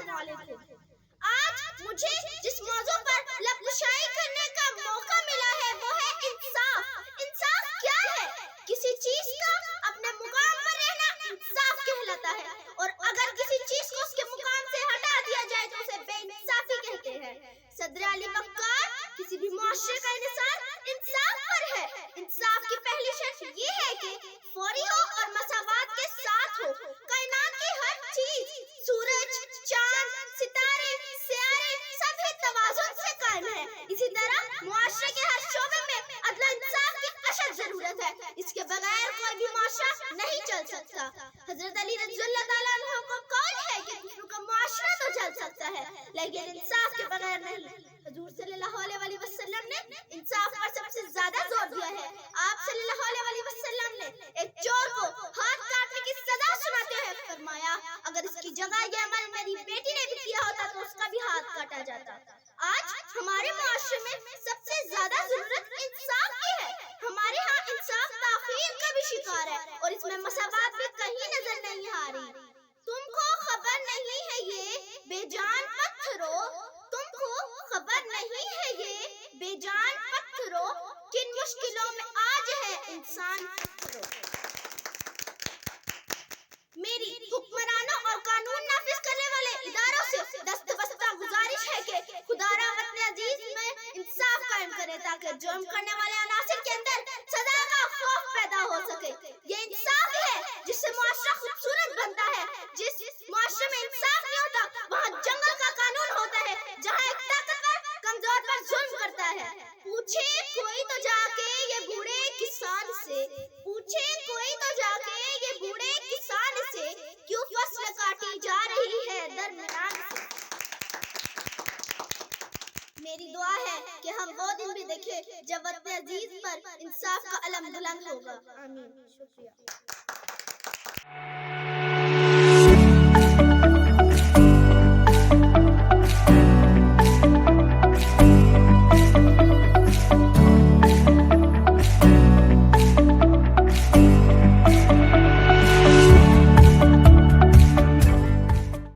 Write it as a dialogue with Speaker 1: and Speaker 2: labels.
Speaker 1: अस्सलामुअलैकुम। आज मुझे जिस मौजू पर लबकुशाई करने का मौका मिला है वो है इंसाफ। इंसाफ क्या है? किसी चीज का अपने मुकाम पर रहना इंसाफ कहलाता है, और अगर किसी चीज को उसके मुकाम से हटा दिया जाए तो उसे बेइंसाफी कहते हैं। सदर अली वक़्क़ार किसी भी मुआशरे का इंसाफ इंसाफ पर है। इंसाफ की पहली शर्त ये है कि फौरी हो और मसावात के साथ हो। कायनात की हर चीज, सूरज, चांद, सितारे, सियारे सभी तवाज़ुन से कायम है। इसी तरह मुआशरे के हर शोबे में अदल इंसाफ की अशद जरूरत है। इसके बगैर कोई भी मुआशरा नहीं चल सकता। हजरत अली रज़ियल्लाहु ताला अन्हु को कौल है कि कुफ्र का मुआशरा तो चल सकता है लेकिन इंसाफ के बगैर नहीं। हुजूर सल्लल्लाहु अलैहि वसल्लम ने इंसाफ पर सबसे ज्यादा जोर दिया है। आप सल्लल्लाहु अलैहि वसल्लम ने एक चोर को हाथ काटने की सजा सुनाते हुए फरमाया, अगर इसकी जगह यह अमल मेरी बेटी ने भी किया होता तो उसका भी हाथ काटा जाता। आज हमारे मुआशरे में सबसे ज्यादा जरूरत इंसाफ की है। हमारे यहाँ इंसाफ ताख़ीर का भी शिकार है और इसमें मसावात भी कहीं नजर नहीं आ रही। तुमको खबर नहीं है ये बेजान पत्थरों, तुमको खबर नहीं है ये बेजान पत्थरों, किन मुश्किलों में आज है इंसान पत्थरों। मेरी हुक्मरानों और कानून नाफिज करने वाले इदारों से दस्तबस्ता गुजारिश है कि खुदारा अपने अजीज में इंसाफ कायम करे ताकि जुर्म करने वाले अनासिर के अंदर सजा का खौफ पैदा हो सके। ये इंसाफ है जिससे मुआशरा खूबसूरत बनता है। जिस मुआशरे में इंसाफ नहीं होता वहाँ जंगल का कानून होता है, जहाँ एक ताकतवर कमजोर पर जुल्म करता है। पूछे कोई तो जाके ये बूढ़े किसान से, पूछे कोई तो जाके ये बूढ़े किसान से, क्यों फसल काटी जा रही है दरमियान से। मेरी दुआ है कि हम वो दिन भी देखें जब अपने अजीज पर इंसाफ का अलम बुलंद होगा। आमीन। शुक्रिया।